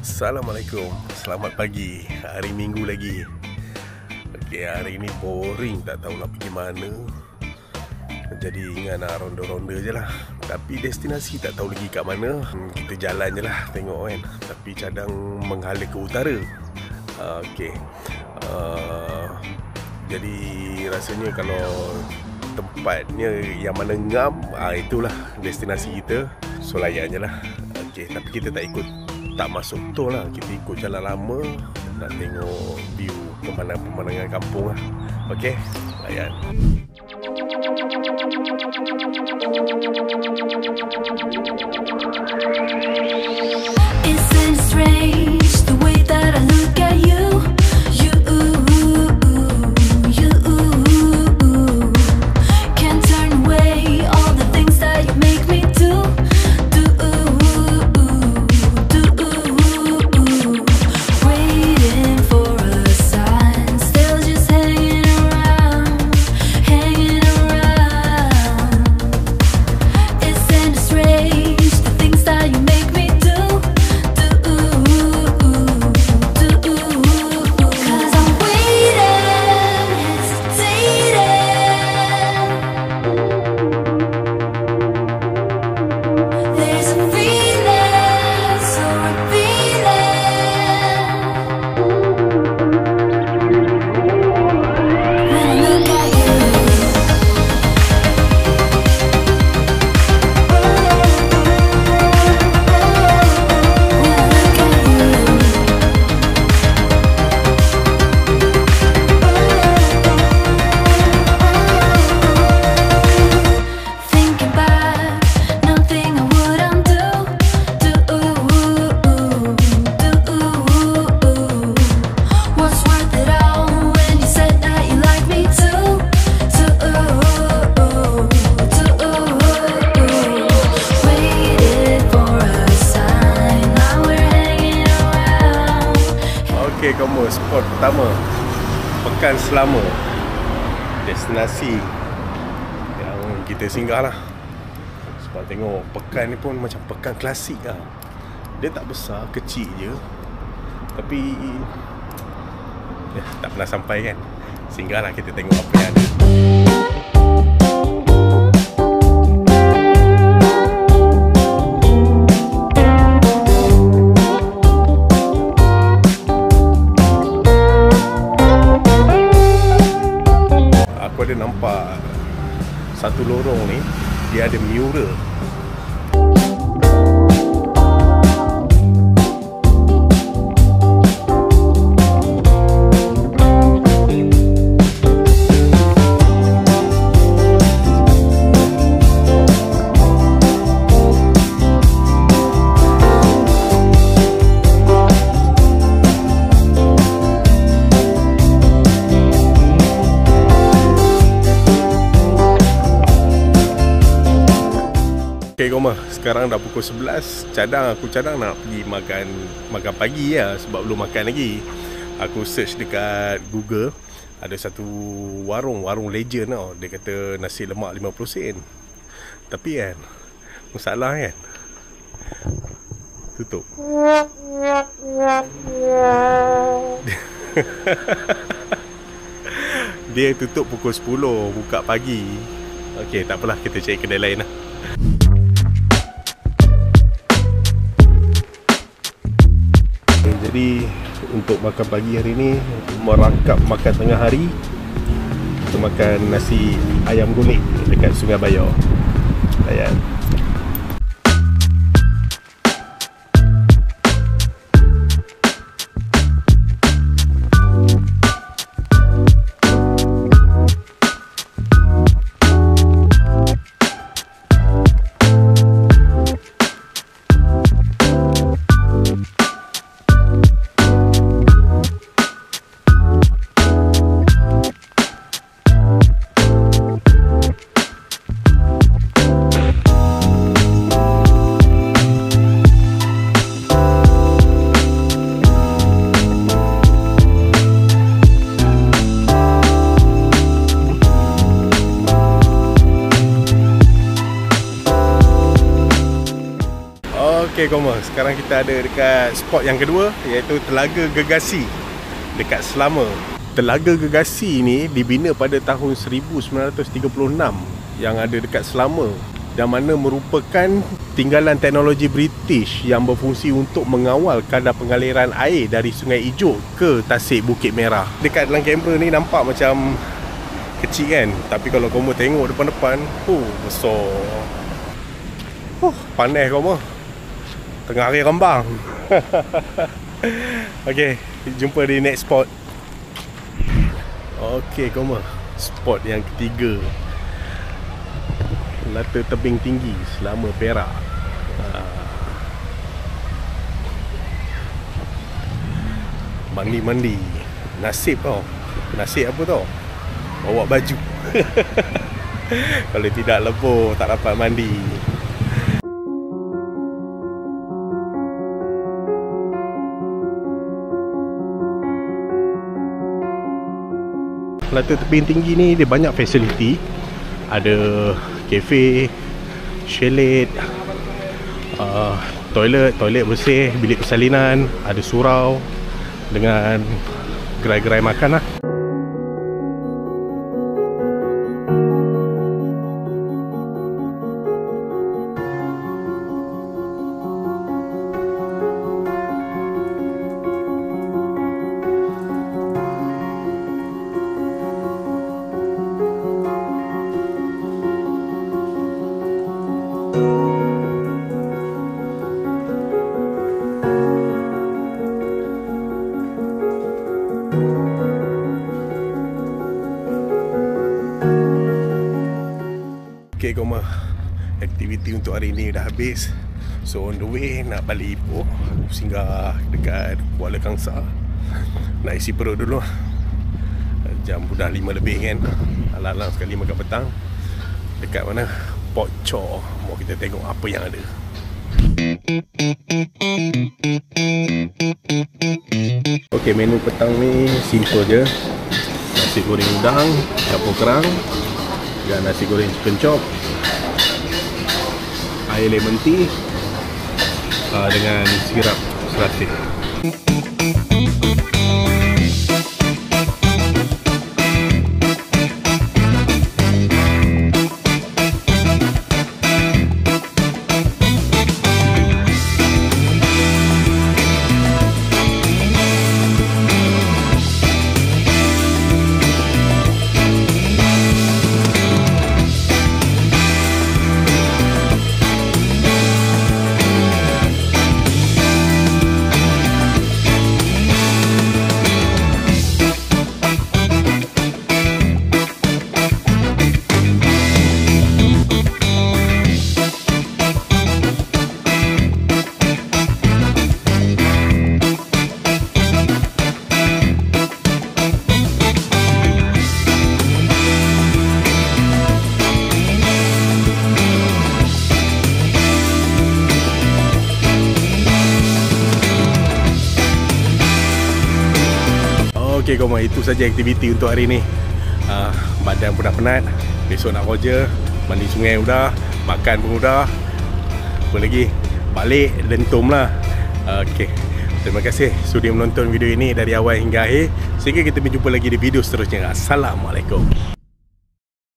Assalamualaikum, selamat pagi. Hari Minggu lagi. Okey, hari ni boring, tak tahu nak pergi mana. Jadi ingat nak ronda-ronda je lah. Tapi destinasi tak tahu lagi kat mana. Kita jalan je lah, tengok kan. Tapi cadang menghala ke utara. Okey. Jadi rasanya kalau tempatnya yang mana ngam, itulah destinasi kita. So layan je lah. Okey, tapi kita tak ikut, tak masuk tol lah. Kita ikut jalan lama, nak tengok view pemandangan kampung lah. Okey, layan. Isn't it strange the way that I look at you? Can't turn away all the things that you make me do. Waiting for a sign, still just hanging around. Isn't it strange the things that you make me do? 'Cause I'm waiting, hesitating. There's a feeling so revealing when I look at you. Thinking back, nothing I would undo. What's worth it all when you said that you like me too? Waited for a sign, now we're hanging around. Okey, kamu spot pertama, Pekan Selama. Destinasi yang kita singgah lah. Sebab tengok pekan ni pun macam pekan klasik lah. Dia tak besar, kecil je. Tapi tak pernah sampai kan. Singgah lah, kita tengok apa yang ada. Aku ada nampak satu lorong ni, dia ada mural. Okay, Goma, sekarang dah pukul 11. Aku cadang nak pergi makan pagi lah, sebab belum makan lagi. Aku search dekat Google, ada satu warung legend tau. Dia kata nasi lemak 50 sen. Tapi kan, masalah kan, tutup. Dia tutup pukul 10, buka pagi. Okay, tak apalah, kita cari kedai lain lah. Jadi untuk makan pagi hari ni, merangkap makan tengah hari, kita makan nasi ayam gulik dekat Sungai Bayau. Layan. Okey Koma, sekarang kita ada dekat spot yang kedua, iaitu Telaga Gegasi dekat Selama. Telaga Gegasi ni dibina pada tahun 1936 yang ada dekat Selama, yang mana merupakan tinggalan teknologi British yang berfungsi untuk mengawal kadar pengaliran air dari Sungai Ijuk ke Tasik Bukit Merah. Dekat dalam kamera ni nampak macam kecil kan, tapi kalau kamu tengok depan-depan, besar. Panas kamu, tengah hari Rembang. Okey, jumpa di next spot. Okey kamu, spot yang ketiga, Lata Tebing Tinggi Selama Perak. Mandi-mandi. Nasib tau. Nasib apa tau? Bawa baju. Kalau tidak lebur, tak dapat mandi. Lata Tebing Tinggi ni dia banyak fasiliti. Ada kafe, chalet, toilet bersih, bilik persalinan, ada surau dengan gerai-gerai makan lah. Okay Koma, aktiviti untuk hari ni dah habis. So on the way nak balik Ipoh, singgah dekat Kuala Kangsar, nak isi perut dulu. Jam dah 5 lebih kan, alang-alang sekali makan petang. Dekat mana? Port Chor. Mau kita tengok apa yang ada. Okay, menu petang ni simple je. Nasi goreng udang, campur kerang dan nasi goreng chicken chop, air lemon tea dengan sirap serasih. Okey Koma, itu saja aktiviti untuk hari ni. Badan pun dah penat, besok nak kerja, mandi sungai udah, makan pun udah. Apa lagi? Balik lentum lah. Okey, terima kasih sudi menonton video ini dari awal hingga akhir. Sehingga kita berjumpa lagi di video seterusnya. Assalamualaikum.